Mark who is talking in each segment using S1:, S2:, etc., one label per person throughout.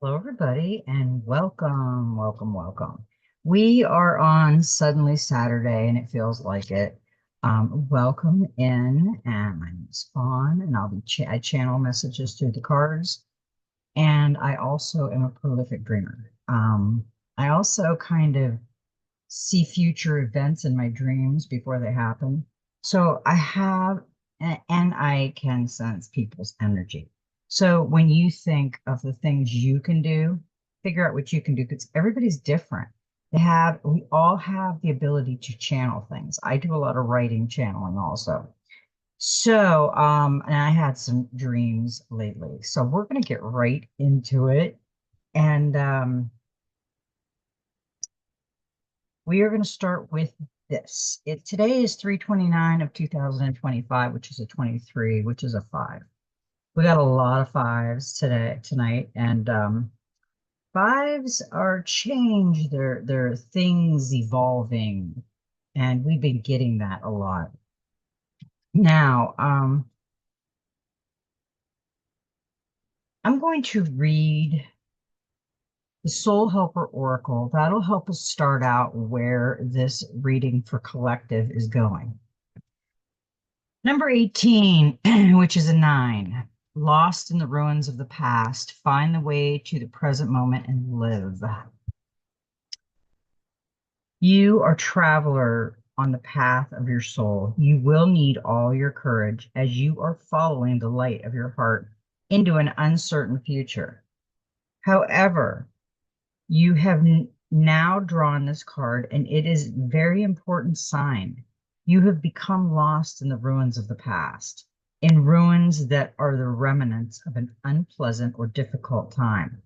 S1: Hello, everybody, and welcome, welcome, welcome. We are on Suddenly Saturday, and it feels like it. Welcome in, and my name is Fawn, and I channel messages through the cards, and I also am a prolific dreamer. I also kind of see future events in my dreams before they happen. So I have, and I can sense people's energy. So when you think of the things you can do, figure out what you can do because everybody's different. We all have the ability to channel things. I do a lot of writing channeling also. So, and I had some dreams lately. So we're going to get right into it. And we are going to start with this. Today is 3/29 of 2025, which is a 23, which is a 5. We got a lot of fives tonight, and fives are change. They're things evolving, and we've been getting that a lot. Now, I'm going to read the Soul Helper Oracle. That'll help us start out where this reading for collective is going. Number 18, which is a 9. Lost in the ruins of the past, find the way to the present moment and live. You are traveler on the path of your soul. You will need all your courage as you are following the light of your heart into an uncertain future. However, you have now drawn this card, and it is a very important sign. You have become lost in the ruins of the past, in ruins that are the remnants of an unpleasant or difficult time.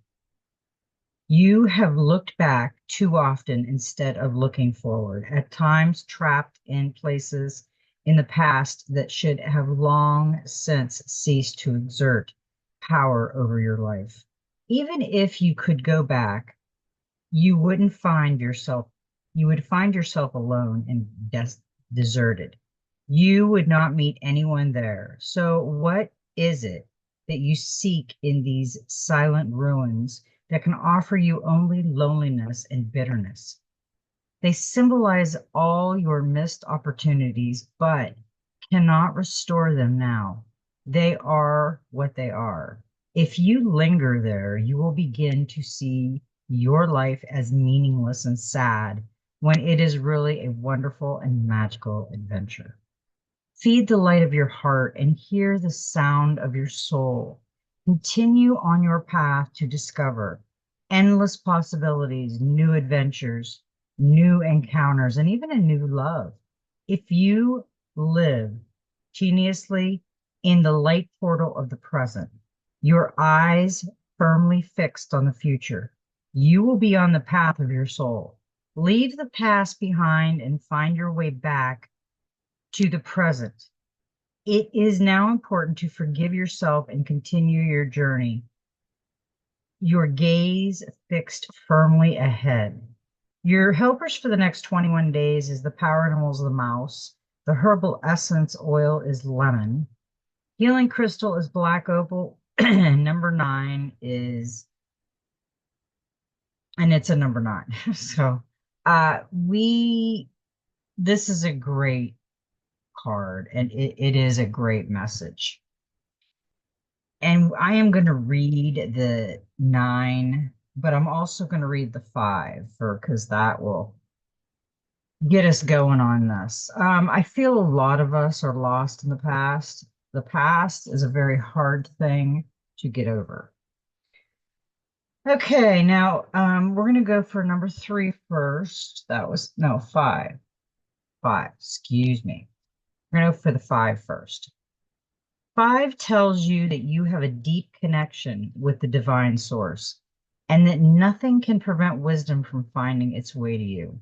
S1: You have looked back too often instead of looking forward, at times trapped in places in the past that should have long since ceased to exert power over your life. Even if you could go back, you wouldn't find yourself you would find yourself alone and deserted. You would not meet anyone there. So what is it that you seek in these silent ruins that can offer you only loneliness and bitterness? They symbolize all your missed opportunities, but cannot restore them now. They are what they are. If you linger there, you will begin to see your life as meaningless and sad when it is really a wonderful and magical adventure. Feed the light of your heart and hear the sound of your soul. Continue on your path to discover endless possibilities, new adventures, new encounters, and even a new love. If you live geniusly in the light portal of the present, your eyes firmly fixed on the future, you will be on the path of your soul. Leave the past behind and find your way back to the present. It is now important to forgive yourself and continue your journey, your gaze fixed firmly ahead. Your helpers for the next 21 days is the power animals of the mouse. The herbal essence oil is lemon. Healing crystal is black opal. Number 9 is, and it's a number 9. So we this is a great card, and it is a great message. And I am going to read the 9, but I'm also going to read the 5 for because that will get us going on this. I feel a lot of us are lost in the past. The past is a very hard thing to get over. Okay, now we're going to go for number 3 first. That was no 5. 5, excuse me. We're going to go for the 5 first. 5 tells you that you have a deep connection with the divine source and that nothing can prevent wisdom from finding its way to you.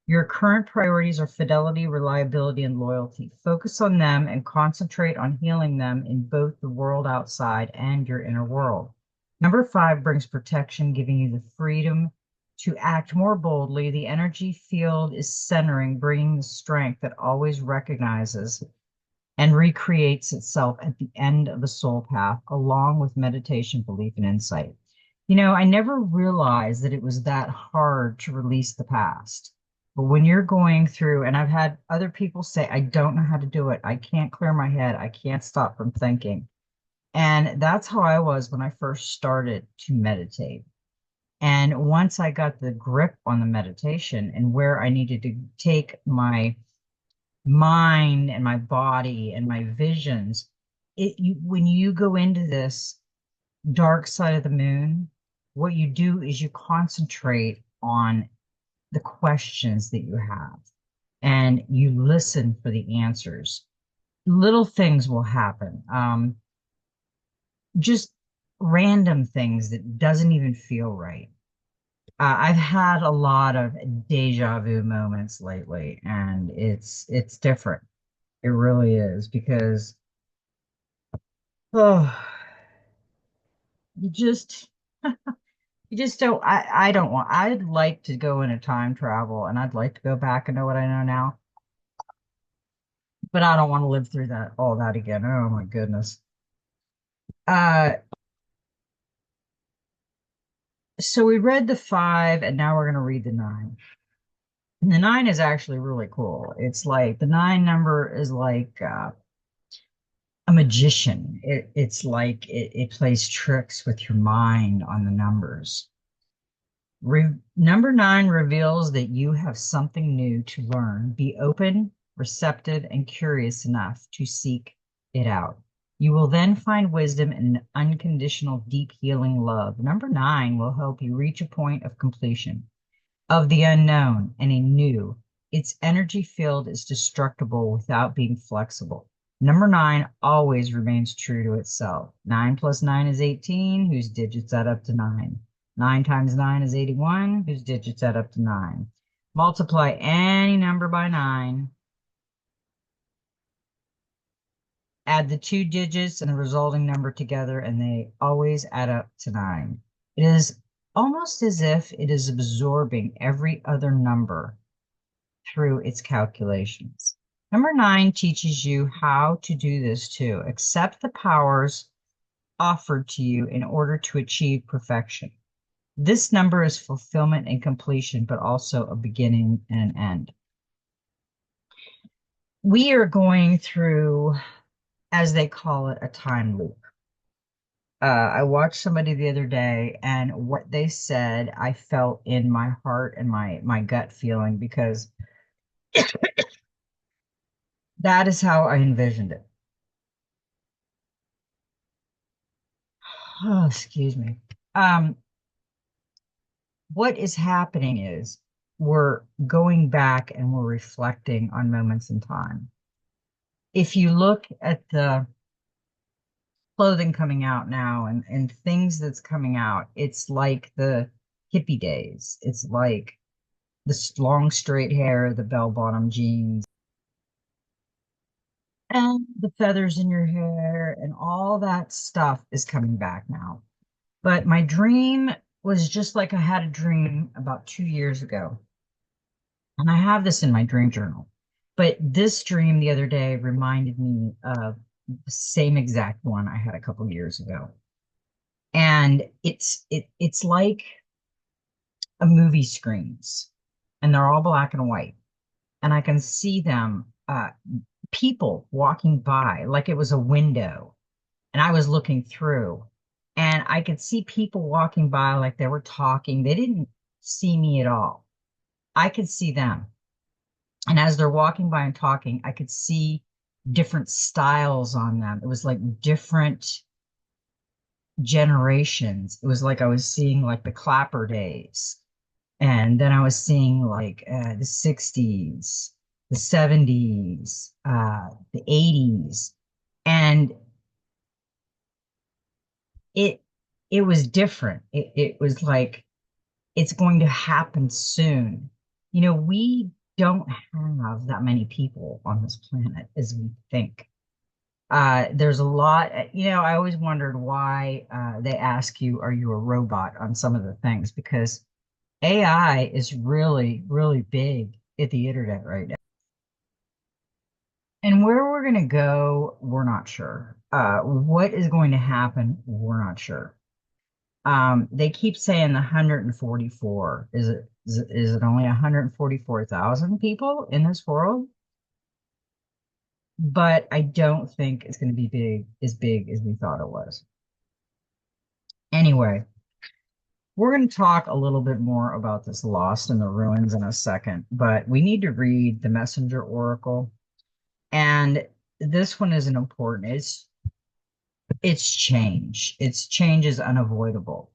S1: Your current priorities are fidelity, reliability, and loyalty. Focus on them and concentrate on healing them in both the world outside and your inner world. Number 5 brings protection, giving you the freedom to act more boldly. The energy field is centering, bringing the strength that always recognizes and recreates itself at the end of the soul path, along with meditation, belief, and insight. I never realized that it was that hard to release the past. But when you're going through, and I've had other people say, I don't know how to do it. I can't clear my head. I can't stop from thinking. And that's how I was when I first started to meditate. And once I got the grip on the meditation and where I needed to take my mind and my body and my visions, when you go into this dark side of the moon, what you do is you concentrate on the questions that you have and you listen for the answers. Little things will happen. Just random things that doesn't even feel right. I've had a lot of deja vu moments lately, and it's different. It really is because oh, you just you just don't. I don't want. I'd like to go in a time travel, and I'd like to go back and know what I know now, but I don't want to live through that all that again. Oh my goodness. Uh, so we read the five, and now we're going to read the nine. And the nine is actually really cool. It's like the nine number is like a magician. It's like it plays tricks with your mind on the numbers. Number nine reveals that you have something new to learn. Be open, receptive, and curious enough to seek it out. You will then find wisdom and unconditional, deep healing love. Number nine will help you reach a point of completion, of the unknown and a new. Its energy field is destructible without being flexible. Number nine always remains true to itself. Nine plus nine is 18, whose digits add up to nine. Nine times nine is 81, whose digits add up to nine. Multiply any number by nine, add the two digits and the resulting number together, and they always add up to nine. It is almost as if it is absorbing every other number through its calculations. Number nine teaches you how to do this too. Accept the powers offered to you in order to achieve perfection. This number is fulfillment and completion, but also a beginning and an end. We are going through, as they call it, a time loop. I watched somebody the other day, and what they said, I felt in my heart and my gut feeling because that is how I envisioned it. Oh, excuse me. Um, what is happening is we're going back and we're reflecting on moments in time. If you look at the clothing coming out now and things that's coming out, it's like the hippie days. It's like the long straight hair, the bell bottom jeans, and the feathers in your hair, and all that stuff is coming back now. But my dream was just like I had a dream about 2 years ago. And I have this in my dream journal. But this dream the other day reminded me of the same exact one I had a couple years ago. And it's like a movie screens, and they're all black and white. And I can see them, people walking by like it was a window, and I was looking through, and I could see people walking by like they were talking. They didn't see me at all. I could see them. And as they're walking by and talking, I could see different styles on them. It was like different generations. It was like I was seeing like the Clapper days. And then I was seeing like the 60s, the 70s, the 80s. And it it was different. It was like it's going to happen soon. We don't have that many people on this planet as we think. There's a lot, I always wondered why they ask you, are you a robot on some of the things? Because AI is really, really big at the internet right now. And where we're going to go, we're not sure. What is going to happen, we're not sure. They keep saying 144. Is it only 144,000 people in this world? But I don't think it's going to be big as we thought it was. Anyway, we're going to talk a little bit more about this lost in the ruins in a second, but we need to read the Messenger Oracle. And this one isn't important. It's change. It's change is unavoidable.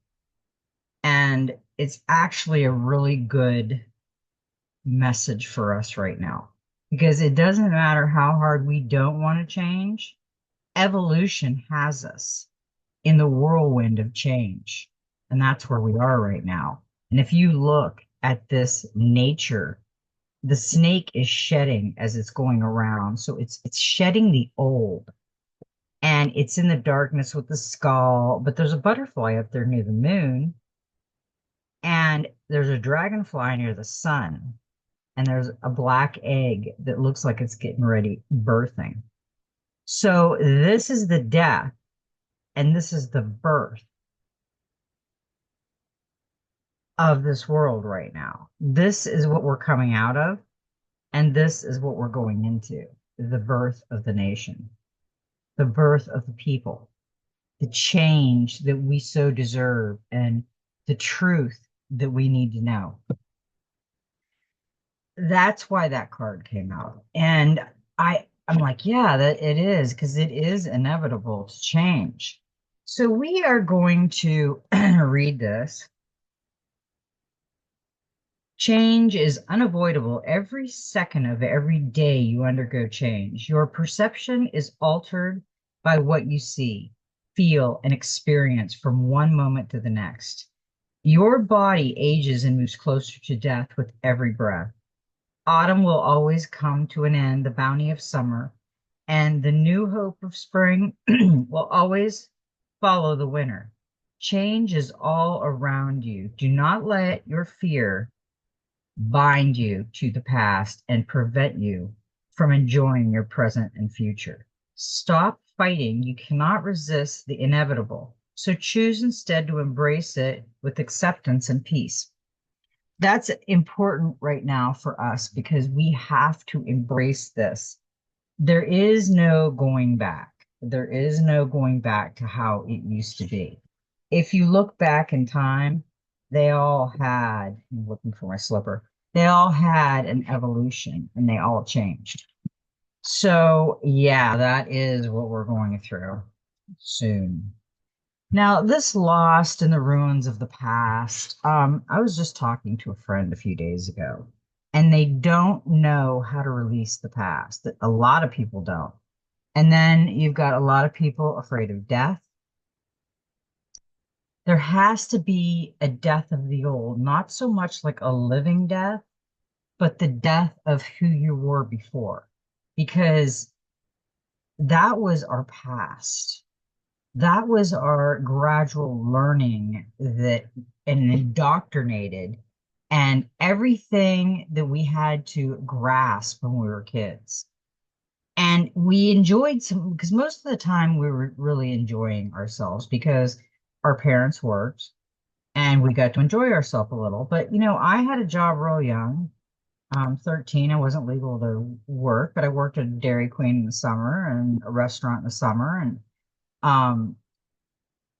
S1: And it's actually a really good message for us right now because it doesn't matter how hard we don't want to change, evolution has us in the whirlwind of change. And that's where we are right now. And if you look at this nature, the snake is shedding as it's going around. So it's shedding the old and it's in the darkness with the skull, but there's a butterfly up there near the moon and there's a dragonfly near the sun and there's a black egg that looks like it's getting ready birthing. So this is the death and this is the birth of this world right now. This is what we're coming out of, and this is what we're going into, the birth of the nation, the birth of the people, the change that we so deserve, and the truth that we need to know. That's why that card came out. And I'm like, yeah, that it is, because it is inevitable to change. So we are going to read this. Change is unavoidable every second of every day you undergo change. Your perception is altered by what you see, feel, and experience from one moment to the next. Your body ages and moves closer to death with every breath. Autumn will always come to an end, the bounty of summer, and the new hope of spring will always follow the winter. Change is all around you. Do not let your fear bind you to the past and prevent you from enjoying your present and future. Stop fighting. You cannot resist the inevitable. So choose instead to embrace it with acceptance and peace. That's important right now for us because we have to embrace this. There is no going back. There is no going back to how it used to be. If you look back in time, they all had, I'm looking for my slipper, they all had an evolution and they all changed. So, yeah, that is what we're going through soon. Now, this lost in the ruins of the past, I was just talking to a friend a few days ago, and they don't know how to release the past. A lot of people don't. And then you've got a lot of people afraid of death. There has to be a death of the old, not so much like a living death, but the death of who you were before, because that was our past. That was our gradual learning that and indoctrinated and everything that we had to grasp when we were kids. And we enjoyed some because most of the time we were really enjoying ourselves because our parents worked and we got to enjoy ourselves a little. But I had a job real young. 13, I wasn't legal to work, but I worked at a Dairy Queen in the summer and a restaurant in the summer. And um,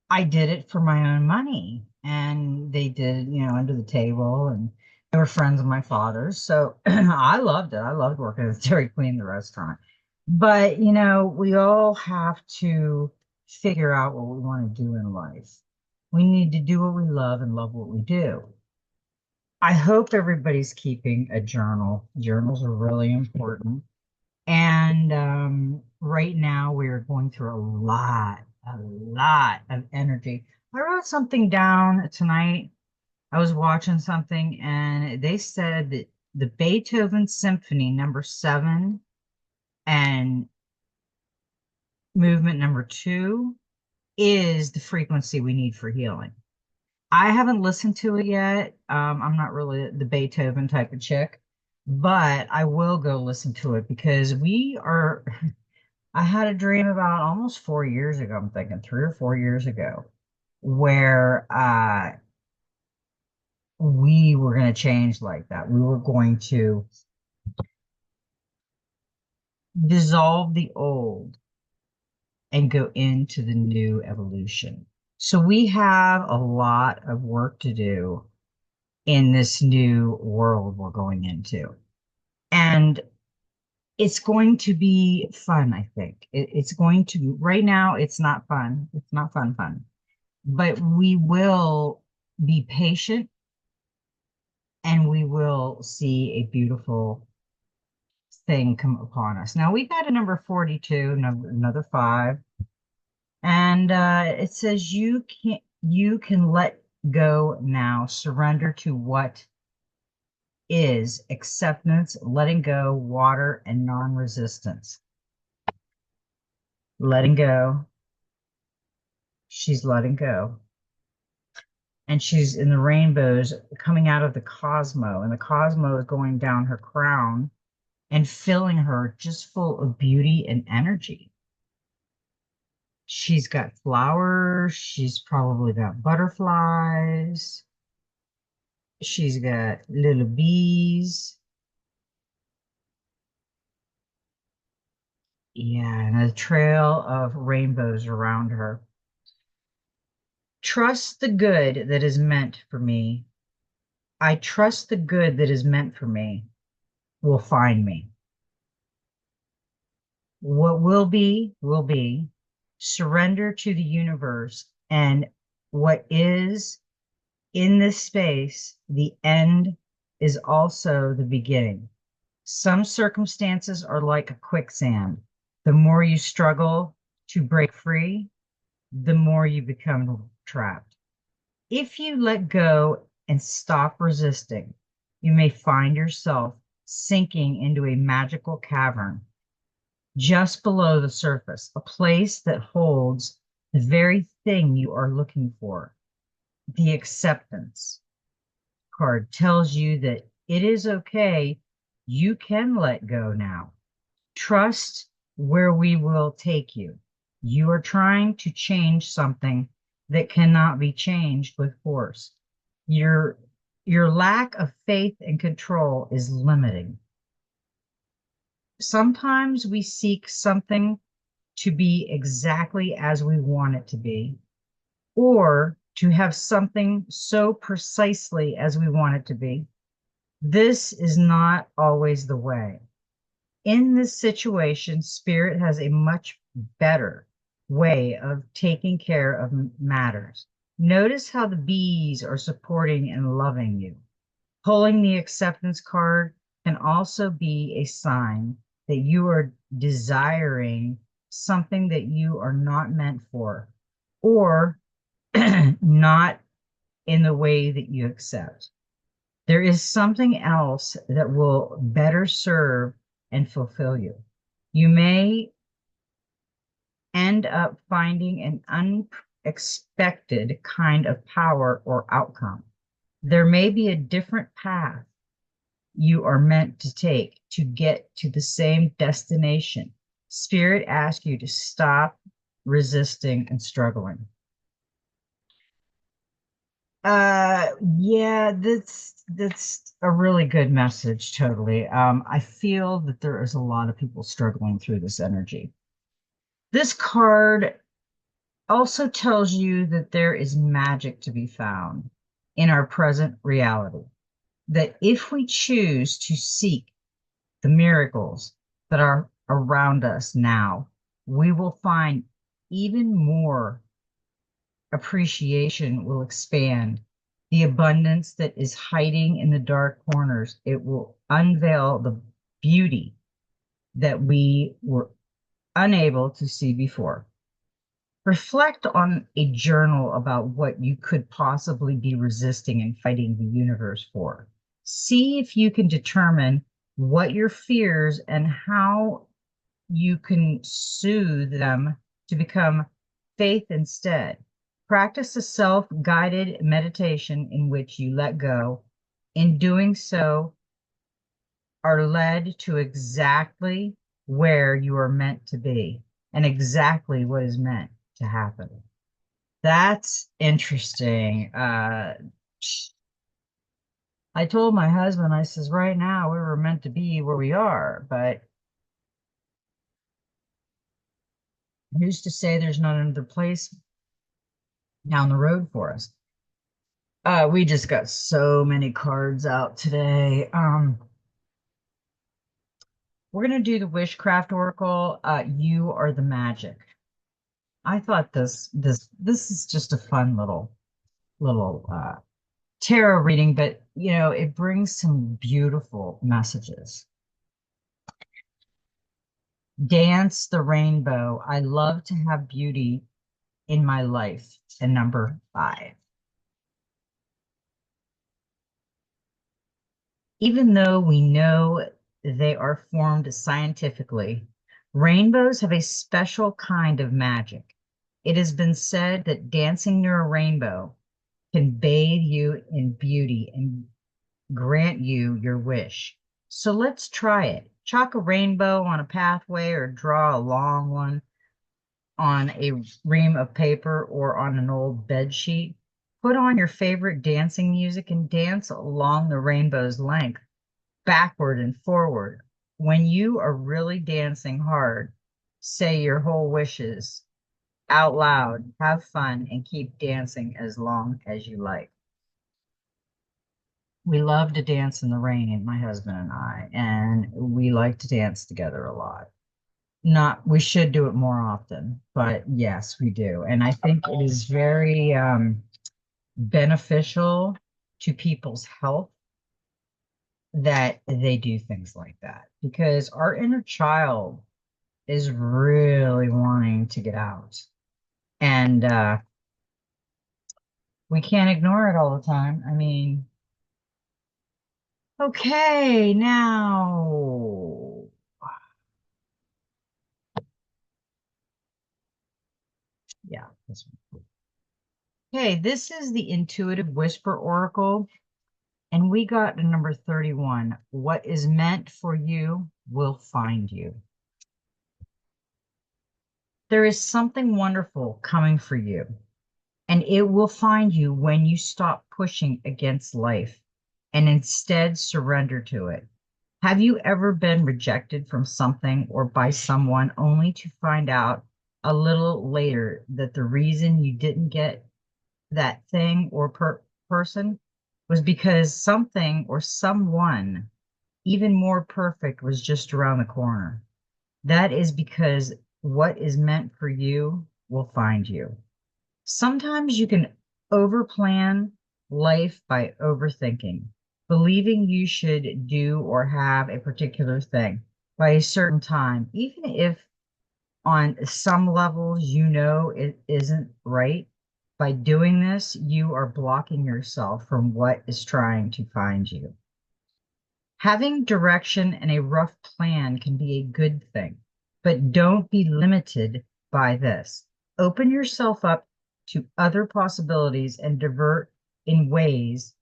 S1: I did it for my own money. And they did, under the table. And they were friends of my father's. So I loved it. I loved working at the Dairy Queen, the restaurant. But, we all have to figure out what we want to do in life. We need to do what we love and love what we do. I hope everybody's keeping a journal. Journals are really important. And right now we are going through a lot of energy. I wrote something down tonight. I was watching something and they said that the Beethoven Symphony number 7 and movement number 2 is the frequency we need for healing. I haven't listened to it yet. I'm not really the Beethoven type of chick, but I will go listen to it because I had a dream about almost 4 years ago. I'm thinking 3 or 4 years ago. where we were going to change like that. We were going to dissolve the old and go into the new evolution. So we have a lot of work to do in this new world we're going into. And it's going to be fun, I think. It's going to be, right now, it's not fun. It's not fun. But we will be patient and we will see a beautiful thing come upon us. Now we've got a number 42, another five, and it says you can let go now, surrender to what is acceptance, letting go, water, and non-resistance. Letting go. She's letting go. And she's in the rainbows coming out of the Cosmo, and the Cosmo is going down her crown and filling her just full of beauty and energy. She's got flowers. She's probably got butterflies. She's got little bees. Yeah, and a trail of rainbows around her. Trust the good that is meant for me. I trust the good that is meant for me will find me. What will be, will be. Surrender to the universe, and what is in this space, the end is also the beginning. Some circumstances are like a quicksand. The more you struggle to break free, the more you become trapped. If you let go and stop resisting, you may find yourself sinking into a magical cavern just below the surface, a place that holds the very thing you are looking for. The acceptance card tells you that it is okay. You can let go now. Trust where we will take you. You are trying to change something that cannot be changed with force. Your your lack of faith and control is limiting. Sometimes we seek something to be exactly as we want it to be, or to have something so precisely as we want it to be. This is not always the way. In this situation, Spirit has a much better way of taking care of matters. Notice how the bees are supporting and loving you. Pulling the acceptance card can also be a sign that you are desiring something that you are not meant for, or not in the way that you accept. There is something else that will better serve and fulfill you. You may end up finding an unexpected kind of power or outcome. There may be a different path you are meant to take to get to the same destination. Spirit asks you to stop resisting and struggling. Yeah, that's a really good message, totally. I feel that there is a lot of people struggling through this energy. This card also tells you that there is magic to be found in our present reality. That if we choose to seek the miracles that are around us now, we will find even more. Appreciation will expand. The abundance that is hiding in the dark corners, it will unveil the beauty that we were unable to see before. Reflect on a journal about what you could possibly be resisting and fighting the universe for. See if you can determine what your fears and how you can soothe them to become faith instead. Practice a self-guided meditation in which you let go. In doing so, are led to exactly where you are meant to be and exactly what is meant to happen. That's interesting. I told my husband, I says, right now we were meant to be where we are, but who's to say there's not another place down the road for us? We just got so many cards out today. We're gonna do the Wishcraft Oracle. You are the magic. I thought this is just a fun little tarot reading, but it brings some beautiful messages. Dance the rainbow. I love to have beauty in my life. And number 5. Even though we know they are formed scientifically, rainbows have a special kind of magic. It has been said that dancing near a rainbow can bathe you in beauty and grant you your wish. So let's try it. Chalk a rainbow on a pathway or draw a long one on a ream of paper or on an old bed sheet. Put on your favorite dancing music and dance along the rainbow's length, backward and forward. When you are really dancing hard, say your whole wishes out loud, have fun, and keep dancing as long as you like. We love to dance in the rain, my husband and I, and we like to dance together a lot. Not, we should do it more often, but yes, we do. And I think it is very beneficial to people's health that they do things like that because our inner child is really wanting to get out. And we can't ignore it all the time. I mean, okay, now, yeah, this one. Okay, this is the Intuitive Whisper Oracle, and we got to number 31. What is meant for you will find you. There is something wonderful coming for you, and it will find you when you stop pushing against life and instead surrender to it. Have you ever been rejected from something or by someone only to find out a little later that the reason you didn't get that thing or person was because something or someone even more perfect was just around the corner? That is because what is meant for you will find you. Sometimes you can overplan life by overthinking, believing you should do or have a particular thing by a certain time, even if on some levels it isn't right. By doing this, you are blocking yourself from what is trying to find you. Having direction and a rough plan can be a good thing, but don't be limited by this. Open yourself up to other possibilities and divert in ways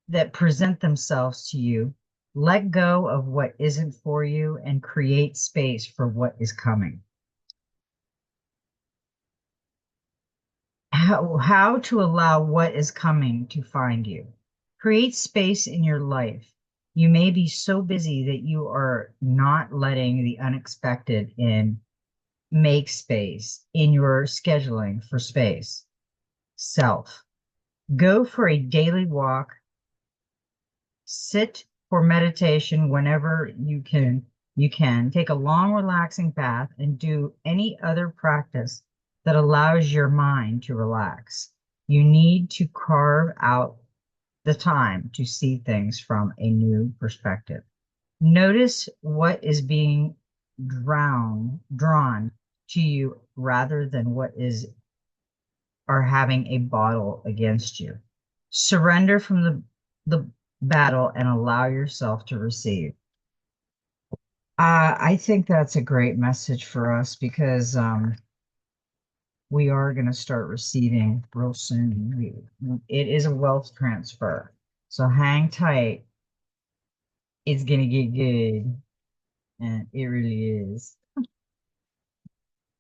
S1: that present themselves to you. Let go of what isn't for you and create space for what is coming. How to allow what is coming to find you. Create space in your life. You may be so busy that you are not letting the unexpected in. Make space in your scheduling for space. Self. Go for a daily walk. Sit for meditation whenever you can. You can take a long, relaxing bath and do any other practice that allows your mind to relax. You need to carve out the time to see things from a new perspective. Notice what is being drawn to you rather than what is or having a bottle against you. Surrender from the battle and allow yourself to receive. I think that's a great message for us because we are going to start receiving real soon. It is a wealth transfer. So hang tight. It's going to get good. And it really is.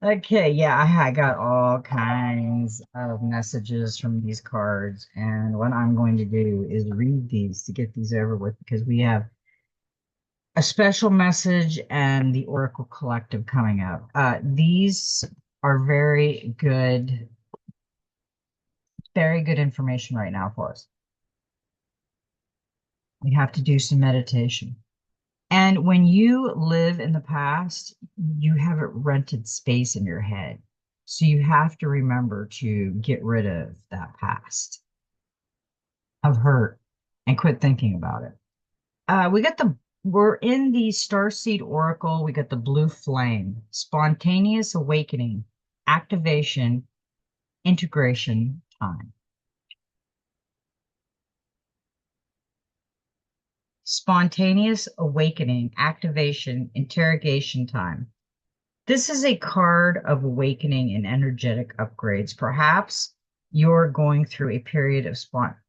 S1: Okay, yeah, I got all kinds of messages from these cards, and what I'm going to do is read these to get these over with because we have a special message and the Oracle Collective coming up. These are very good information right now for us. We have to do some meditation. And when you live in the past, you haven't rented space in your head. So you have to remember to get rid of that past of hurt and quit thinking about it. We're in the Starseed Oracle. We got the blue flame, spontaneous awakening, activation, integration time. Spontaneous awakening, activation, interrogation time. This is a card of awakening and energetic upgrades. Perhaps you're going through a period of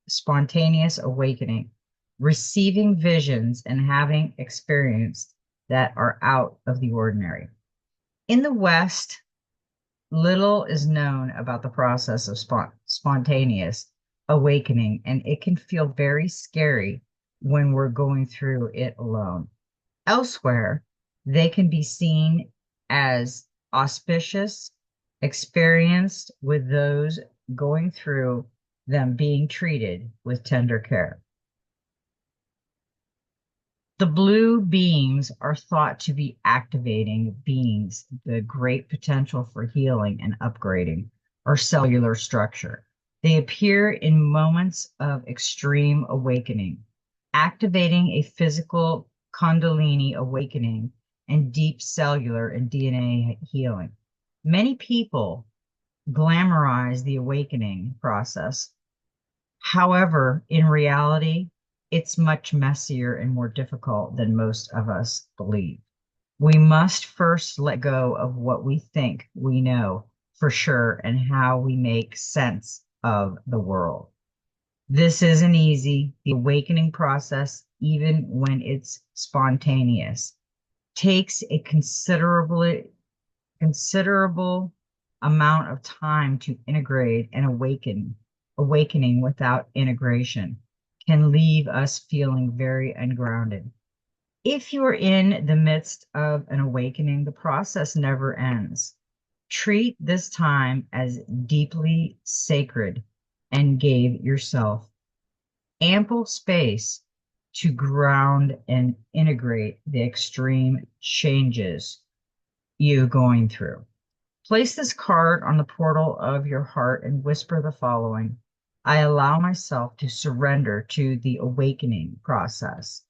S1: spontaneous awakening, receiving visions and having experience that are out of the ordinary. In the West, little is known about the process of spontaneous awakening, and it can feel very scary when we're going through it alone. Elsewhere, they can be seen as auspicious, experienced with those going through them being treated with tender care. The blue beings are thought to be activating beings, the great potential for healing and upgrading our cellular structure. They appear in moments of extreme awakening, activating a physical Kundalini awakening and deep cellular and DNA healing. Many people glamorize the awakening process. However, in reality, it's much messier and more difficult than most of us believe. We must first let go of what we think we know for sure and how we make sense of the world. This isn't easy. The awakening process, even when it's spontaneous, takes a considerable amount of time to integrate and awakening without integration can leave us feeling very ungrounded. If you're in the midst of an awakening, the process never ends. Treat this time as deeply sacred and give yourself ample space to ground and integrate the extreme changes you're going through. Place this card on the portal of your heart and whisper the following: I allow myself to surrender to the awakening process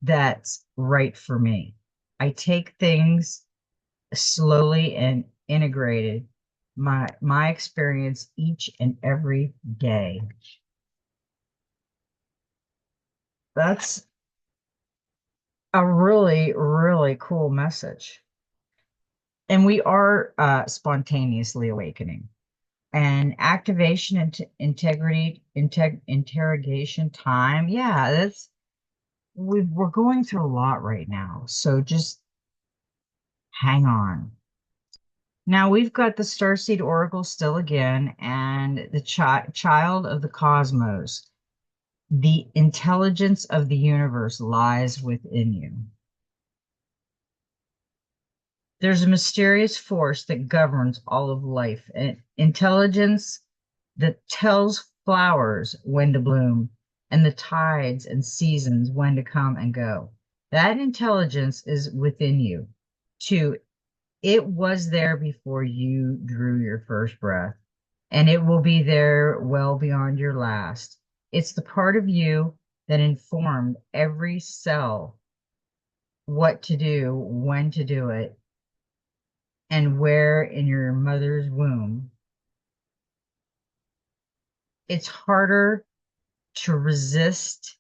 S1: that's right for me. I take things slowly and integrated my experience each and every day. That's a really, really cool message. And we are spontaneously awakening. And activation and interrogation time. Yeah, we're going through a lot right now. So just hang on. Now we've got the Starseed Oracle still again, and the child of the cosmos. The intelligence of the universe lies within you. There's a mysterious force that governs all of life, an intelligence that tells flowers when to bloom and the tides and seasons when to come and go. That intelligence is within you, too. It was there before you drew your first breath, and it will be there well beyond your last. It's the part of you that informed every cell what to do, when to do it, and where in your mother's womb. It's harder to resist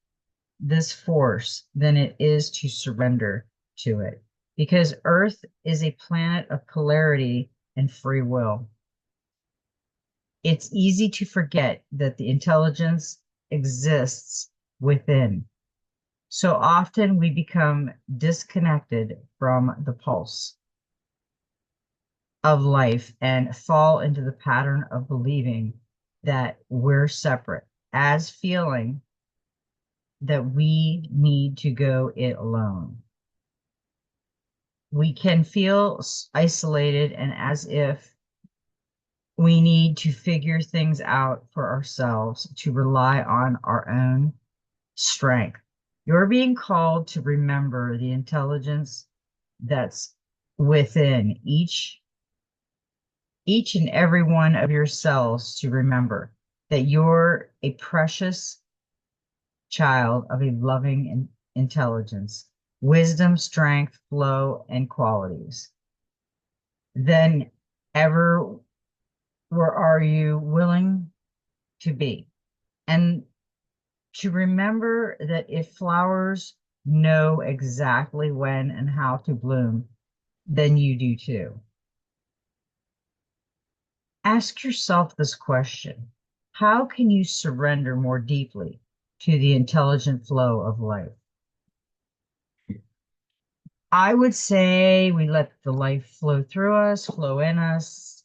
S1: this force than it is to surrender to it because Earth is a planet of polarity and free will. It's easy to forget that the intelligence exists within. So often we become disconnected from the pulse. of life and fall into the pattern of believing that we're separate, as feeling that we need to go it alone. We can feel isolated and as if we need to figure things out for ourselves, to rely on our own strength. You're being called to remember the intelligence that's within each and every one of your cells, to remember that you're a precious child of a loving intelligence, wisdom, strength, flow, and qualities. Then ever, where are you willing to be? And to remember that if flowers know exactly when and how to bloom, then you do too. Ask yourself this question: how can you surrender more deeply to the intelligent flow of life? I would say we let the life flow through us, flow in us,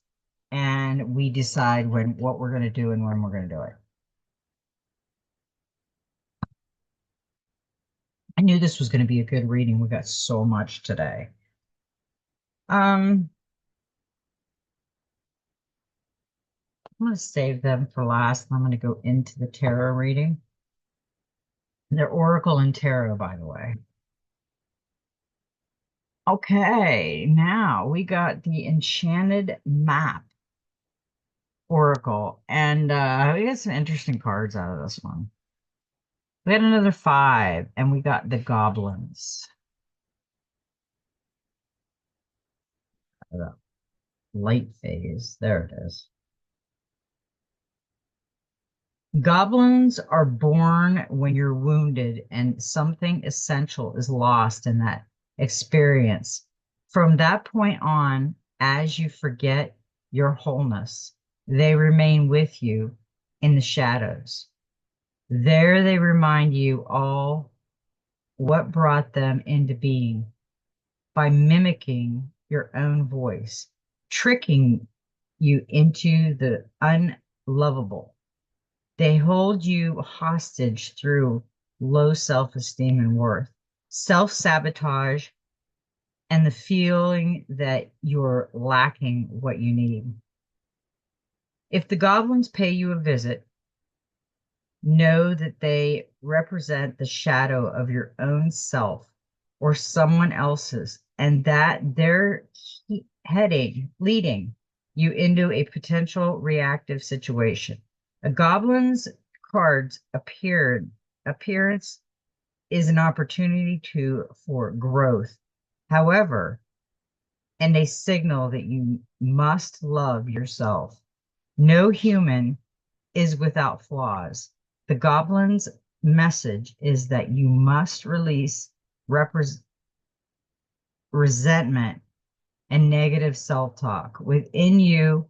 S1: and we decide what we're going to do and when we're going to do it. I knew this was going to be a good reading. We got so much today. I'm going to save them for last. I'm going to go into the tarot reading. They're Oracle and Tarot, by the way. Okay, now we got the Enchanted Map Oracle, and we got some interesting cards out of this one. We had another 5, and we got the Goblins. The light phase. There it is. Goblins are born when you're wounded and something essential is lost in that experience. From that point on, as you forget your wholeness, they remain with you in the shadows. There they remind you all what brought them into being by mimicking your own voice, tricking you into the unlovable. They hold you hostage through low self-esteem and worth, self-sabotage, and the feeling that you're lacking what you need. If the goblins pay you a visit, know that they represent the shadow of your own self or someone else's, and that they're leading you into a potential reactive situation. A goblin's card's appearance is an opportunity for growth. However, and a signal that you must love yourself. No human is without flaws. The goblin's message is that you must release resentment and negative self-talk. Within you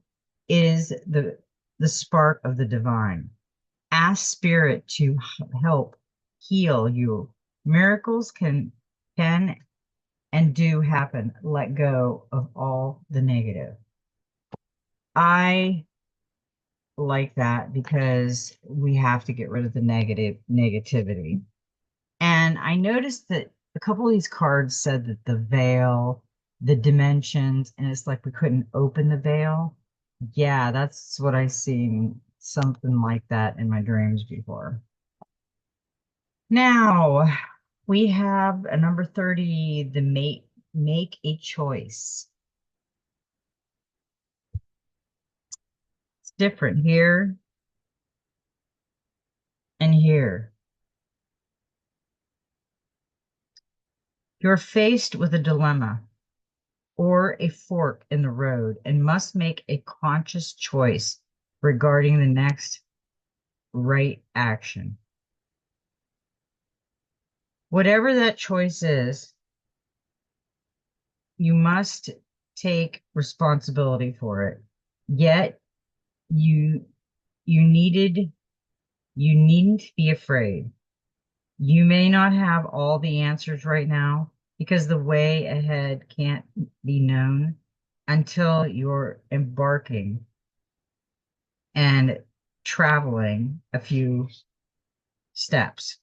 S1: is the spark of the divine. Ask spirit to help heal you. Miracles can and do happen. Let go of all the negative. I like that because we have to get rid of the negativity. And I noticed that a couple of these cards said that the veil, the dimensions, and it's like we couldn't open the veil. Yeah, that's what I've seen, something like that in my dreams before. Now we have a number 30, the make a choice. It's different here and here. You're faced with a dilemma or a fork in the road and must make a conscious choice regarding the next right action. Whatever that choice is, you must take responsibility for it. Yet you needn't be afraid. You may not have all the answers right now because the way ahead can't be known, until you're embarking and traveling a few steps.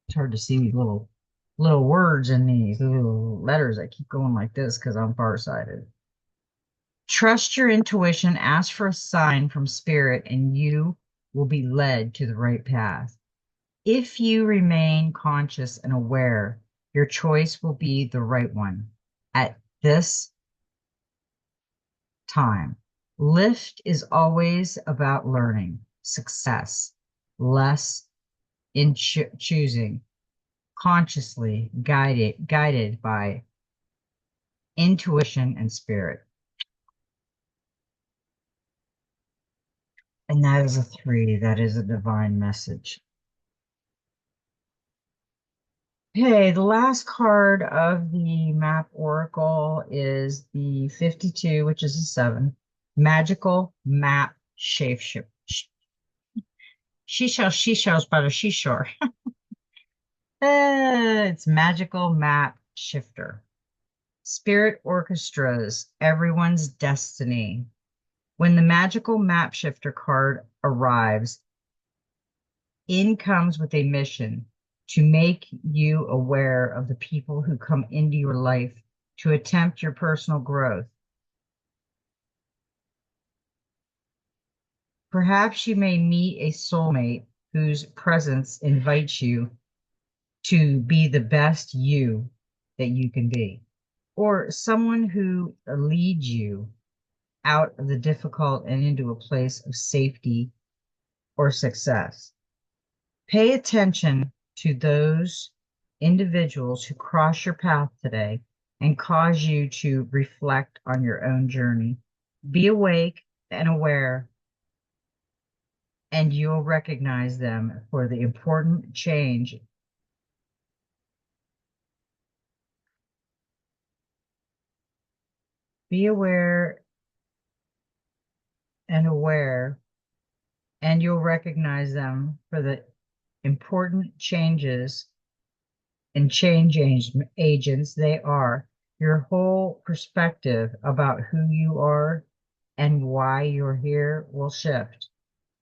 S1: It's hard to see these little words in these little letters. I keep going like this because I'm farsighted. Trust your intuition, ask for a sign from spirit, and you will be led to the right path. If you remain conscious and aware, your choice will be the right one at this time. Lift is always about learning, success, less in choosing, consciously guided by intuition and spirit. And that is a 3. That is a divine message. Okay, the last card of the map oracle is the 52, which is a 7. Magical map shapeshift. She shells by the seashore. It's magical map shifter. Spirit orchestras, everyone's destiny. When the magical map shifter card arrives, in comes with a mission to make you aware of the people who come into your life to attempt your personal growth. Perhaps you may meet a soulmate whose presence invites you to be the best you that you can be, or someone who leads you out of the difficult and into a place of safety or success. Pay attention to those individuals who cross your path today and cause you to reflect on your own journey. Be awake and aware, and you'll recognize them for the important change. Be aware and aware, and you'll recognize them for the important changes and change agents they are. Your whole perspective about who you are and why you're here will shift.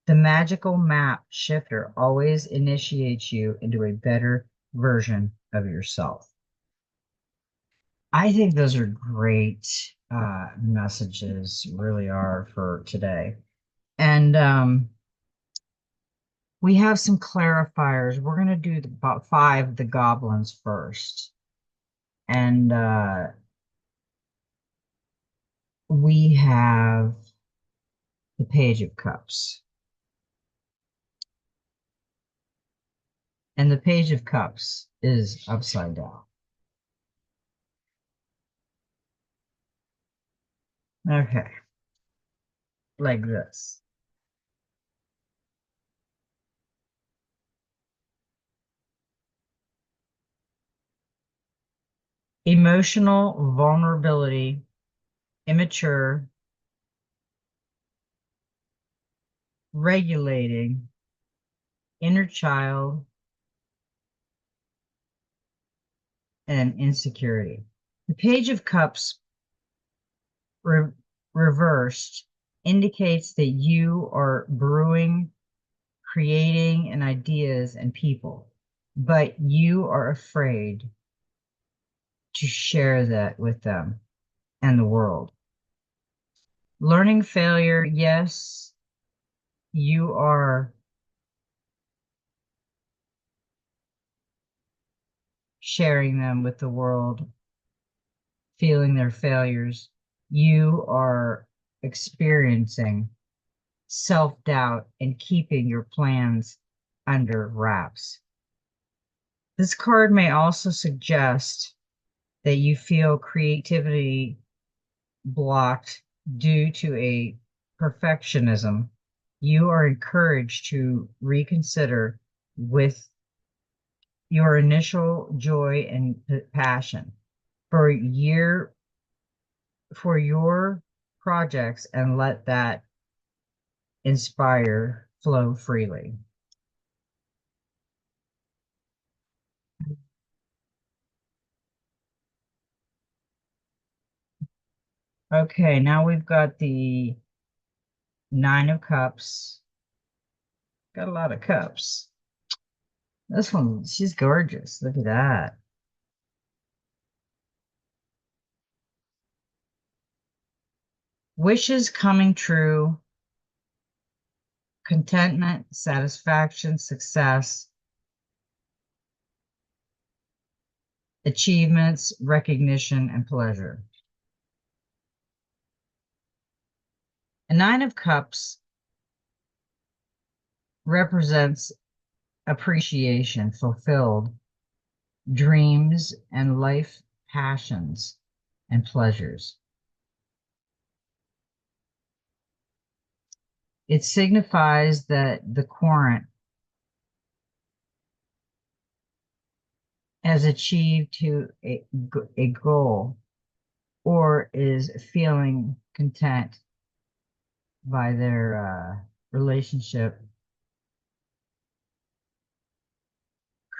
S1: The magical map shifter always initiates you into a better version of yourself. I think those are great messages, really are, for today. And we have some clarifiers. We're going to do about 5 of the goblins first. And we have the Page of Cups. And the Page of Cups is upside down. Okay. Like this. Emotional vulnerability, immature, regulating, inner child, and insecurity. The Page of Cups reversed indicates that you are brewing, creating, and ideas and people, but you are afraid to share that with them and the world. Learning failure, yes, you are sharing them with the world, feeling their failures. You are experiencing self-doubt and keeping your plans under wraps. This card may also suggest that you feel creativity blocked due to a perfectionism. You are encouraged to reconsider with your initial joy and passion for your projects, and let that inspire flow freely. Okay, now we've got the Nine of Cups. Got a lot of cups. This one, she's gorgeous. Look at that. Wishes coming true, contentment, satisfaction, success, achievements, recognition, and pleasure. A Nine of Cups represents appreciation, fulfilled dreams, and life passions and pleasures. It signifies that the querent has achieved to a goal or is feeling content by their relationship,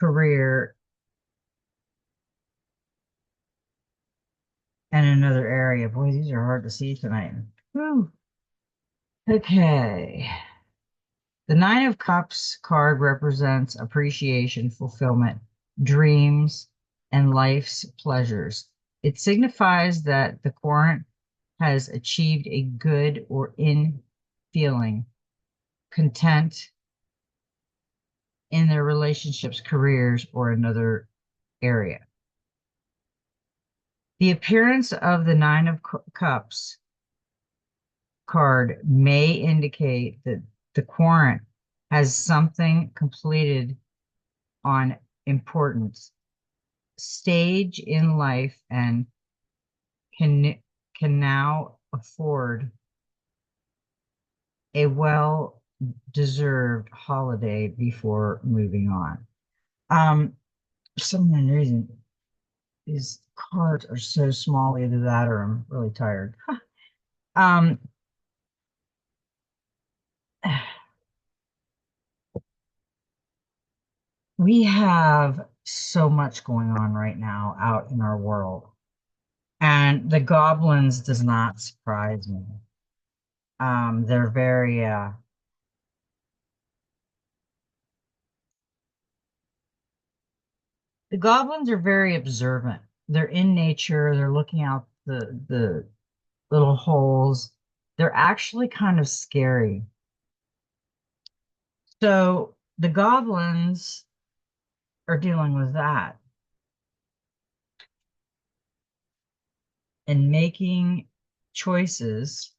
S1: career, and another area. Boy, these are hard to see tonight. Whew. Okay. The Nine of Cups card represents appreciation, fulfillment, dreams, and life's pleasures. It signifies that the querent has achieved a good or in feeling content in their relationships, careers, or another area. The appearance of the Nine of Cups card may indicate that the querent has something completed on importance stage in life and can can now afford a well-deserved holiday before moving on. For some reason, these cards are so small, either that or I'm really tired. um, we have so much going on right now out in our world, and the goblins does not surprise me. They're very the goblins are very observant. They're in nature, they're looking out the little holes. They're actually kind of scary. So the goblins are dealing with that and making choices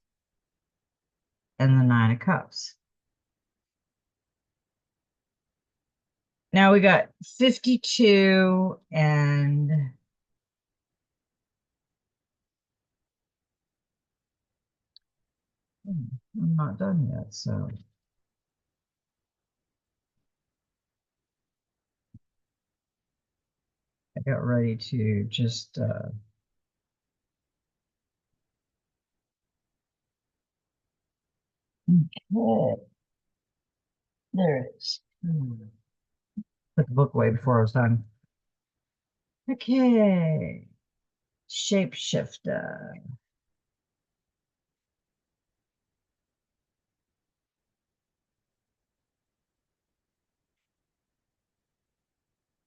S1: and the Nine of Cups. Now we got 52 and I'm not done yet, so I got ready to just okay, there it is. Put the book away before I was done. Okay, shapeshifter.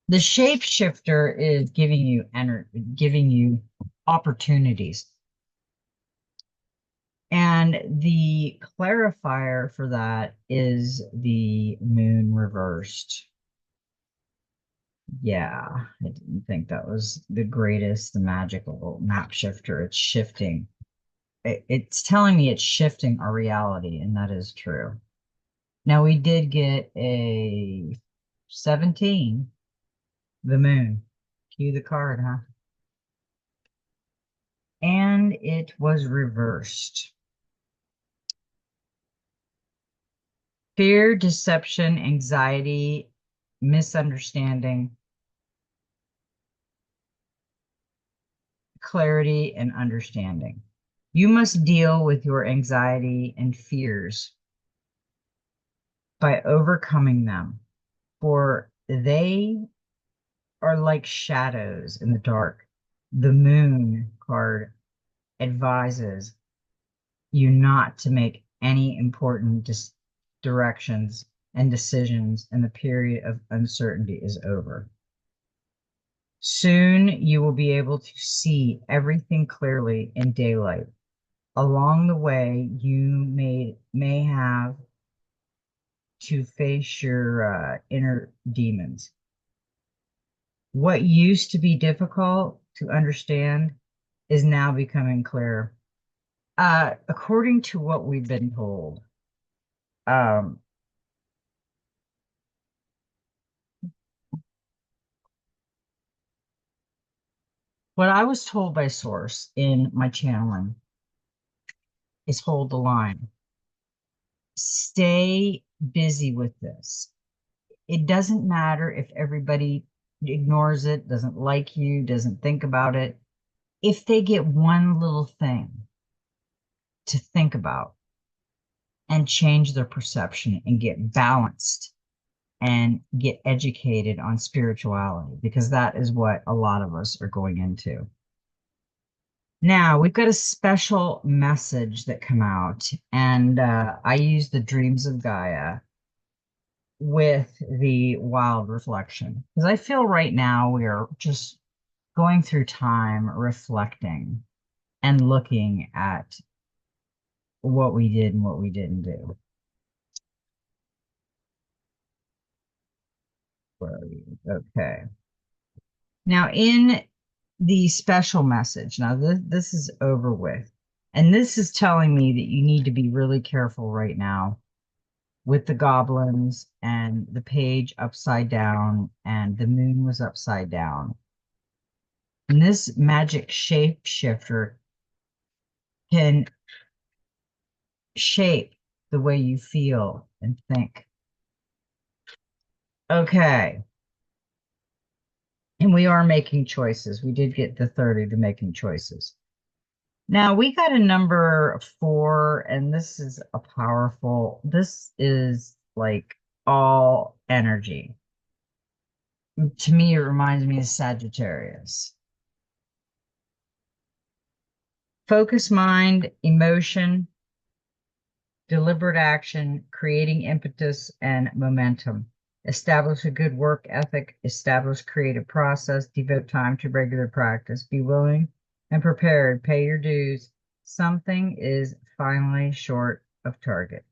S1: The shapeshifter is giving you energy, giving you opportunities. And the clarifier for that is the moon reversed. Yeah, I didn't think that was the greatest, the magical map shifter. It's shifting. It's telling me it's shifting our reality, and that is true. Now we did get a 17, the moon. Cue the card, huh? And it was reversed. Fear, deception, anxiety, misunderstanding, clarity, and understanding. You must deal with your anxiety and fears by overcoming them, for they are like shadows in the dark. The moon card advises you not to make any important directions and decisions, and the period of uncertainty is over. Soon you will be able to see everything clearly in daylight. Along the way, you may have to face your inner demons. What used to be difficult to understand is now becoming clear. According to what we've been told, um, what I was told by Source in my channeling is hold the line. Stay busy with this. It doesn't matter if everybody ignores it, doesn't like you, doesn't think about it. If they get one little thing to think about and change their perception and get balanced and get educated on spirituality, because that is what a lot of us are going into. Now, we've got a special message that come out, and I use the dreams of Gaia with the wild reflection, because I feel right now we are just going through time, reflecting and looking at what we did and what we didn't do. Where are you? Okay. Now, in the special message, now this is over with, and this is telling me that you need to be really careful right now with the goblins and the page upside down, and the moon was upside down. And this magic shapeshifter can shape the way you feel and think. Okay. And we are making choices. We did get the 30 to making choices. Now we got a number 4, and this is a powerful, this is like all energy. To me, it reminds me of Sagittarius. Focus mind, emotion, deliberate action, creating impetus and momentum. Establish a good work ethic, establish creative process, devote time to regular practice, be willing and prepared, pay your dues. Something is finally short of target.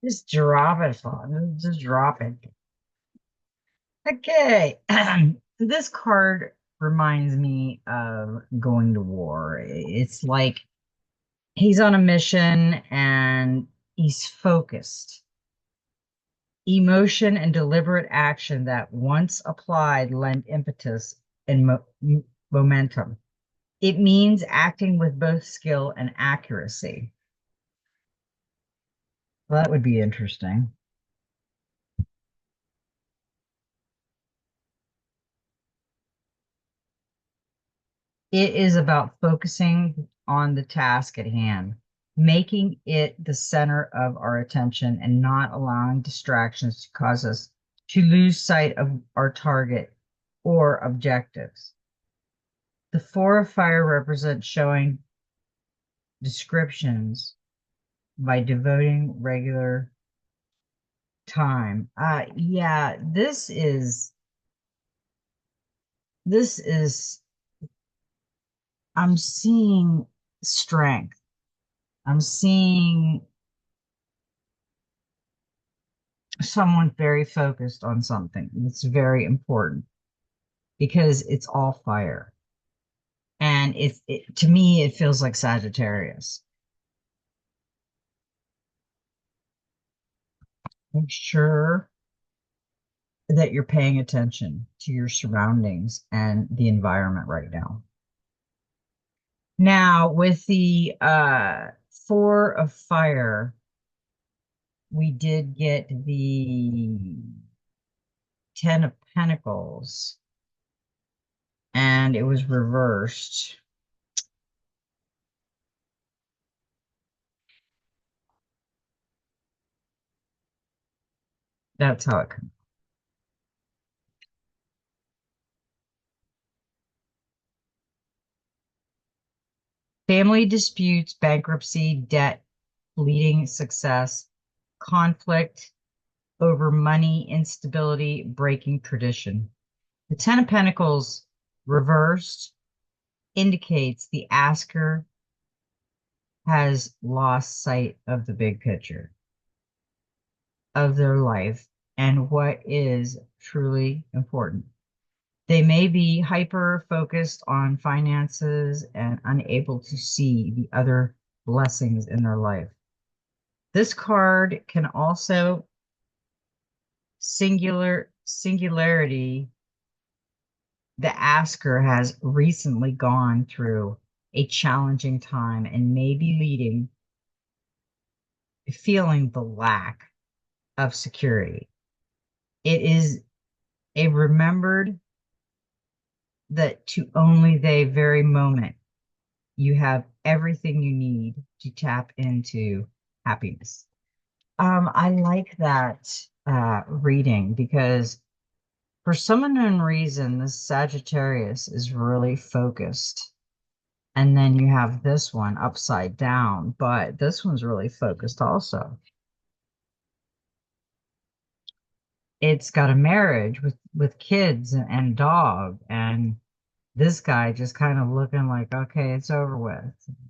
S1: Just drop it, Fawn. Just drop it. Okay. This card reminds me of going to war. It's like he's on a mission and he's focused. Emotion and deliberate action that once applied lend impetus and momentum. It means acting with both skill and accuracy. Well, that would be interesting. It is about focusing on the task at hand, making it the center of our attention and not allowing distractions to cause us to lose sight of our target or objectives. The 4 of fire represents showing descriptions by devoting regular time. Yeah, this is I'm seeing strength. I'm seeing someone very focused on something. It's very important because it's all fire. And to me, it feels like Sagittarius. Make sure that you're paying attention to your surroundings and the environment right now. Now, with the 4 of fire, we did get the 10 of Pentacles, and it was reversed. That's how it comes. Family disputes, bankruptcy, debt, fleeting success, conflict over money, instability, breaking tradition. The Ten of Pentacles reversed indicates the asker has lost sight of the big picture of their life and what is truly important. They may be hyper focused on finances and unable to see the other blessings in their life. This card can also singularity. The asker has recently gone through a challenging time and may be feeling the lack of security. It is a remembered that to only the very moment you have everything you need to tap into happiness. I like that reading because for some unknown reason, this Sagittarius is really focused. And then you have this one upside down, but this one's really focused also. It's got a marriage with kids and dog, and this guy just kind of looking like, okay, it's over with.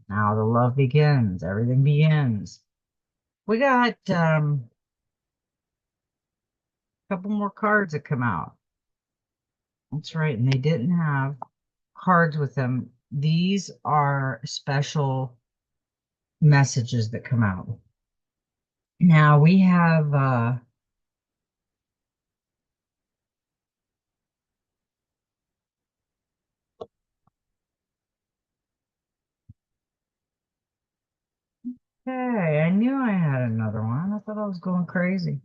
S1: Now the love begins, everything begins. We got a couple more cards that come out. That's right, and they didn't have cards with them. These are special messages that come out. Now we have okay, I knew I had another one. I thought I was going crazy.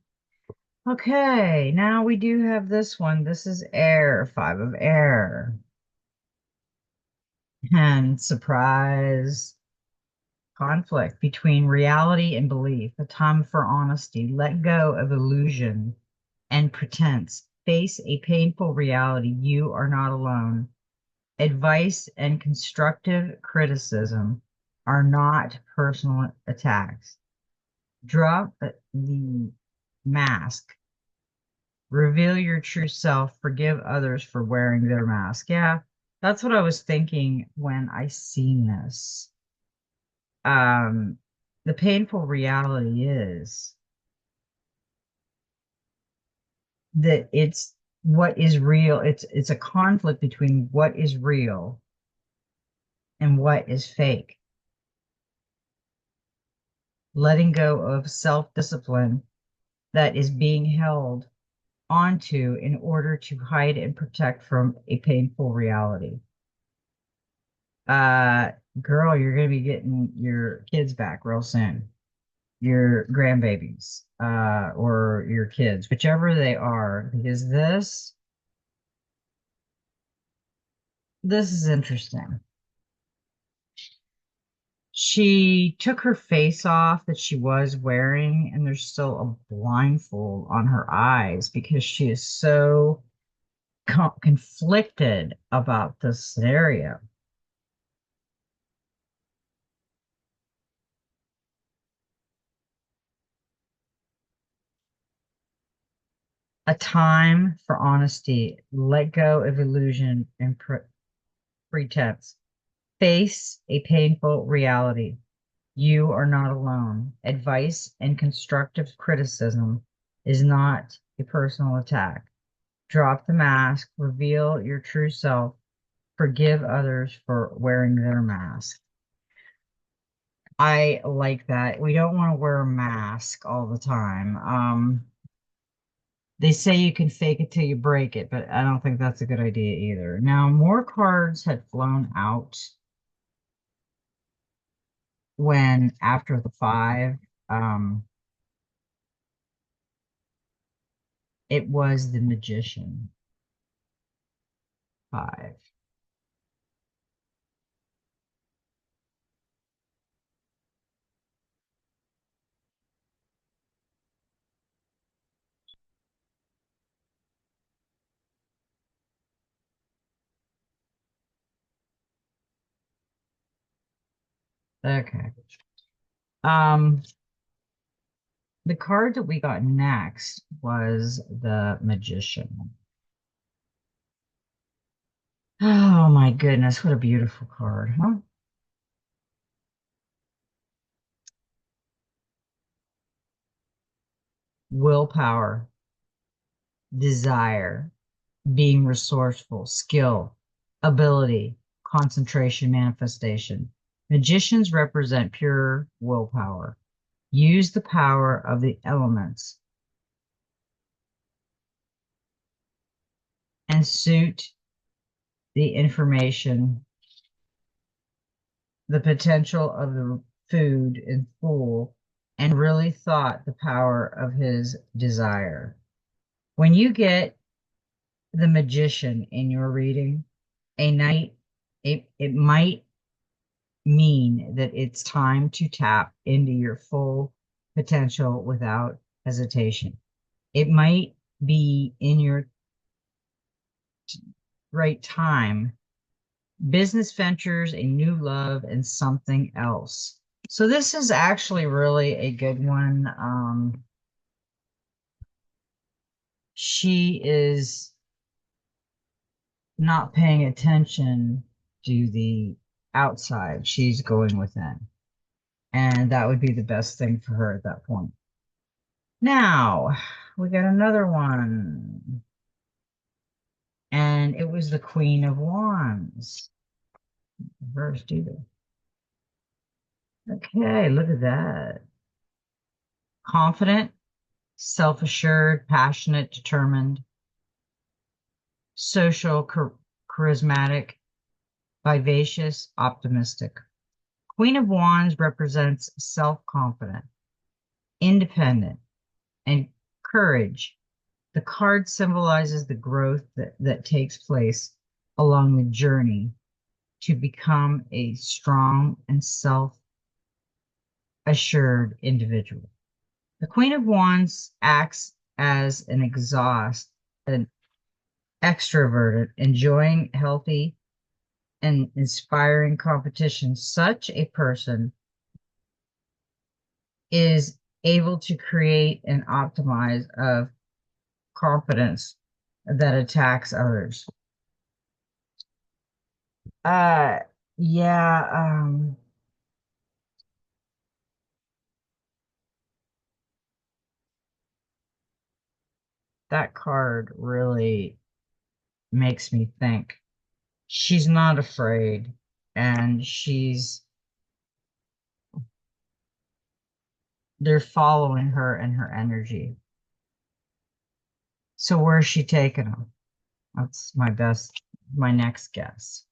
S1: Okay, now we do have this one. This is air, five of air. And surprise, conflict between reality and belief, a time for honesty. Let go of illusion and pretense. Face a painful reality. You are not alone. Advice and constructive criticism are not personal attacks. Drop the mask. Reveal your true self. Forgive others for wearing their mask. Yeah, that's what I was thinking when I seen this. Um, the painful reality is that it's what is real. It's a conflict between what is real and what is fake. Letting go of self-discipline that is being held onto in order to hide and protect from a painful reality. Uh, Girl, you're going to be getting your kids back real soon, your grandbabies, or your kids, whichever they are, because this is interesting. She took her face off that she was wearing, and there's still a blindfold on her eyes because she is so conflicted about this scenario. A time for honesty. Let go of illusion and pretense. Face a painful reality. You are not alone. Advice and constructive criticism is not a personal attack. Drop the mask, reveal your true self, forgive others for wearing their mask. I like that. We don't want to wear a mask all the time. They say you can fake it till you break it, but I don't think that's a good idea either. Now, more cards had flown out when after the five, um, it was the magician five. Okay. Um, the card that we got next was the Magician. Oh my goodness, what a beautiful card, huh? Willpower, desire, being resourceful, skill, ability, concentration, manifestation. Magicians represent pure willpower. Use the power of the elements and suit the information, the potential of the food in full, and really thought the power of his desire. When you get the magician in your reading, a night, it might mean that it's time to tap into your full potential without hesitation. It might be in your right time, business ventures, a new love, and something else. So this is actually really a good one. She is not paying attention to the outside. She's going within. And that would be the best thing for her at that point. Now, we got another one. And it was the Queen of Wands. Reversed either. Okay, look at that. Confident, self-assured, passionate, determined, social, charismatic, vivacious, optimistic. Queen of Wands represents self-confident, independent, and courage. The card symbolizes the growth that takes place along the journey to become a strong and self-assured individual. The Queen of Wands acts as an extroverted, enjoying healthy and inspiring competition. Such a person is able to create and optimize of confidence that attacks others. Uh, yeah, that card really makes me think. She's not afraid, and they're following her and her energy. So where's she taking them? That's my next guess.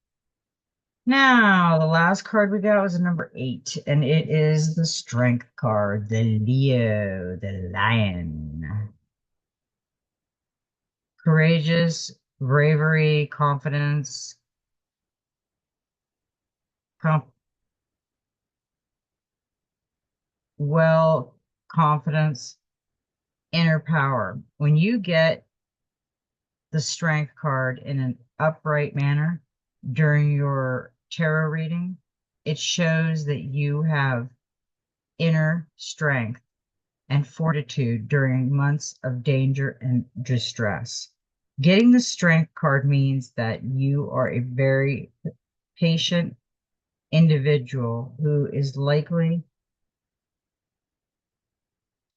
S1: Now, the last card we got was a number 8, and it is the Strength card, the Leo, the Lion. Courageous, bravery, confidence, com well, confidence, inner power. When you get the Strength card in an upright manner during your tarot reading, it shows that you have inner strength and fortitude during months of danger and distress. Getting the Strength card means that you are a very patient individual who is likely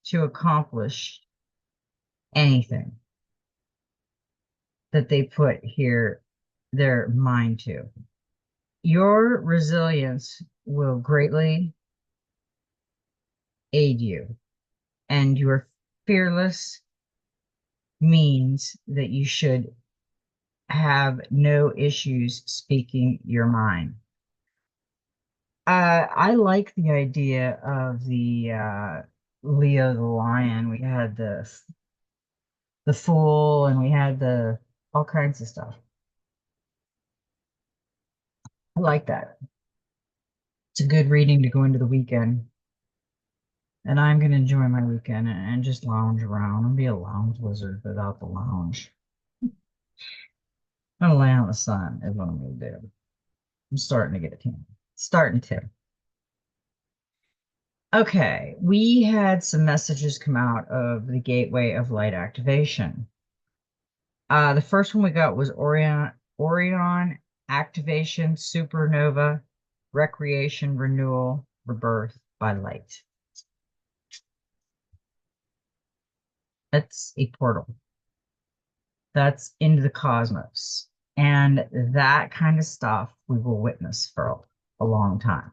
S1: to accomplish anything that they put here their mind to. Your resilience will greatly aid you, and your fearless means that you should have no issues speaking your mind. I like the idea of the Leo the Lion. We had the Fool, and we had the all kinds of stuff. I like that. It's a good reading to go into the weekend. And I'm going to enjoy my weekend and just lounge around and be a lounge lizard without the lounge. I'm going to lay out in the sun is what I'm going to do. I'm starting to get a tan. Starting to. Okay, we had some messages come out of the gateway of light activation. The first one we got was Orion activation, supernova, recreation, renewal, rebirth by light. That's a portal. That's into the cosmos. And that kind of stuff we will witness for a long time.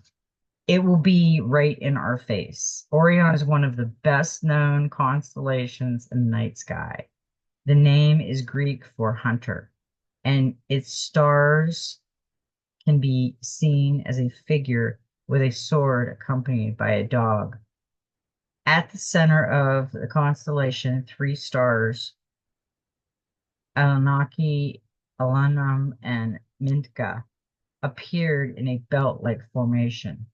S1: It will be right in our face. Orion is one of the best known constellations in the night sky. The name is Greek for hunter, and its stars can be seen as a figure with a sword accompanied by a dog. At the center of the constellation, three stars, Anunnaki, Alanam, and Mintka, appeared in a belt-like formation.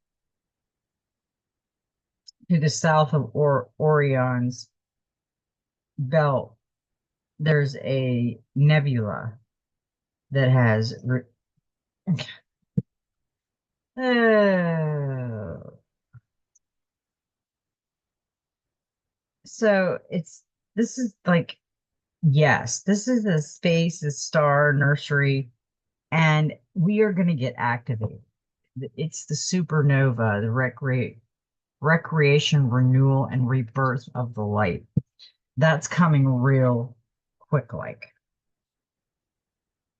S1: To the south of Orion's belt, there's a nebula that has oh. So it's this is like yes, this is a space, a star nursery, and we are going to get activated. It's the supernova, the recreation, renewal, and rebirth of the light. That's coming real quick like.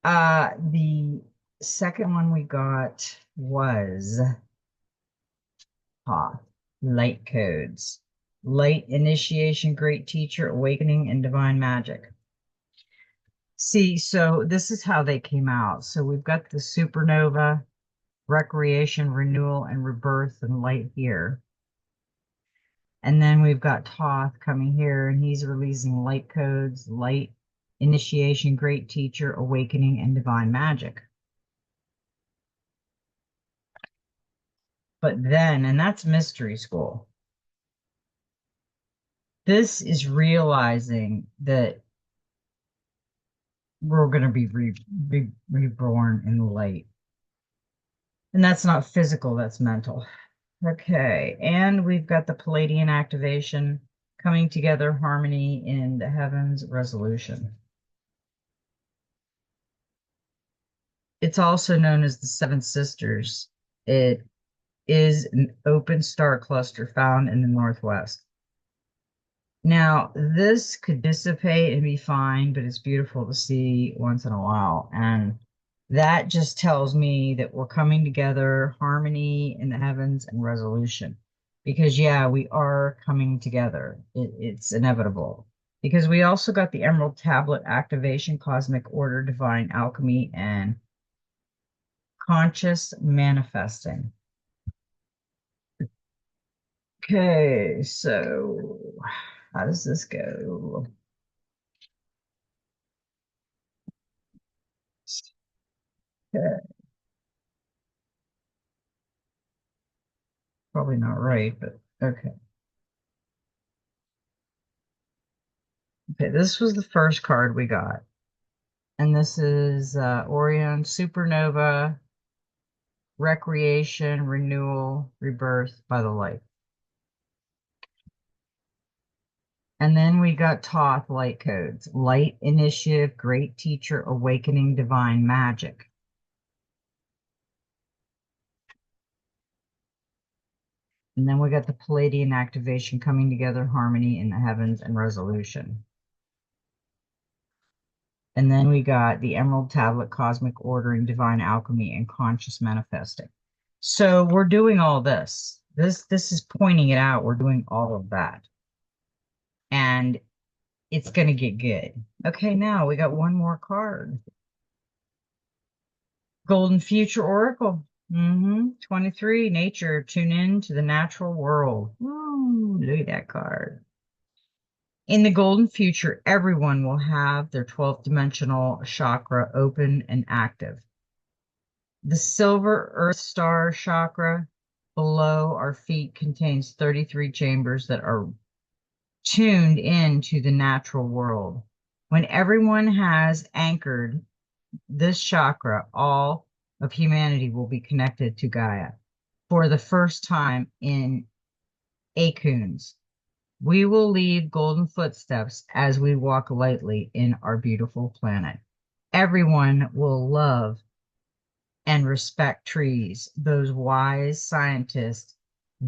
S1: The second one we got was Thoth, light codes. Light initiation, great teacher, awakening, and divine magic. See, so this is how they came out. So we've got the supernova, recreation, renewal, and rebirth and light here. And then we've got Thoth coming here, and he's releasing light codes, light initiation, great teacher, awakening, and divine magic. But then, and that's mystery school. This is realizing that we're going to be reborn in light. And that's not physical, that's mental. Okay, and we've got the Palladian activation, coming together, harmony in the heavens, resolution. It's also known as the Seven Sisters. It is an open star cluster found in the Northwest. Now, this could dissipate and be fine, but it's beautiful to see once in a while. And that just tells me that we're coming together, harmony in the heavens and resolution. Because, yeah, we are coming together. It's inevitable. Because we also got the Emerald Tablet activation, cosmic order, divine alchemy, and conscious manifesting. Okay, so how does this go? Okay, probably not right, but okay. Okay, this was the first card we got. And this is Orion Supernova, Recreation, Renewal, Rebirth by the Light. And then we got Thoth Light Codes, Light Initiative, Great Teacher, Awakening, Divine Magic. And then we got the Palladian activation, coming together, harmony in the heavens, and resolution. And then we got the Emerald Tablet, Cosmic Ordering, Divine Alchemy, and Conscious Manifesting. So we're doing all this. This is pointing it out. We're doing all of that. And it's going to get good. Okay, now we got one more card. Golden Future Oracle. 23, nature, tune in to the natural world. Ooh, look at that card. In the golden future, everyone will have their 12th dimensional chakra open and active. The silver earth star chakra below our feet contains 33 chambers that are tuned into the natural world. When everyone has anchored this chakra, all of humanity will be connected to Gaia for the first time in Akuns. We will leave golden footsteps as we walk lightly in our beautiful planet. Everyone will love and respect trees, those wise scientists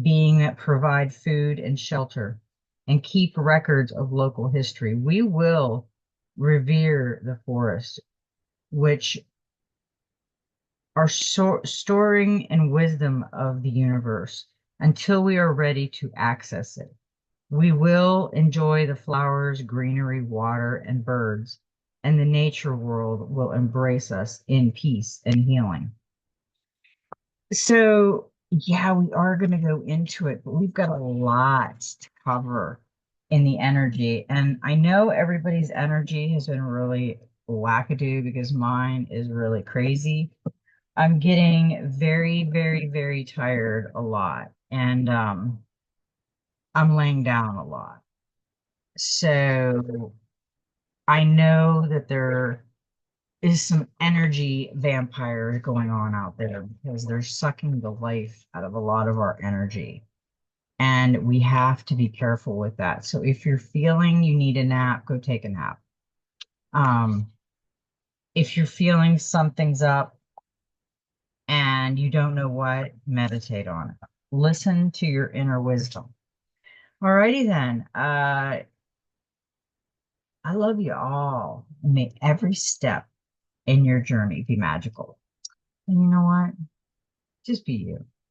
S1: being that provide food and shelter and keep records of local history. We will revere the forest, which are storing and wisdom of the universe until we are ready to access it. We will enjoy the flowers, greenery, water, and birds, and the nature world will embrace us in peace and healing. So, yeah, we are going to go into it, but we've got a lot to cover in the energy. And I know everybody's energy has been really wackadoo because mine is really crazy. I'm getting very, very, very tired a lot, and I'm laying down a lot. So I know that there is some energy vampires going on out there because they're sucking the life out of a lot of our energy. And we have to be careful with that. So if you're feeling you need a nap, go take a nap. Um, if you're feeling something's up and you don't know what, meditate on it. Listen to your inner wisdom. Alrighty then. I love you all. May every step in your journey be magical. And you know what? Just be you.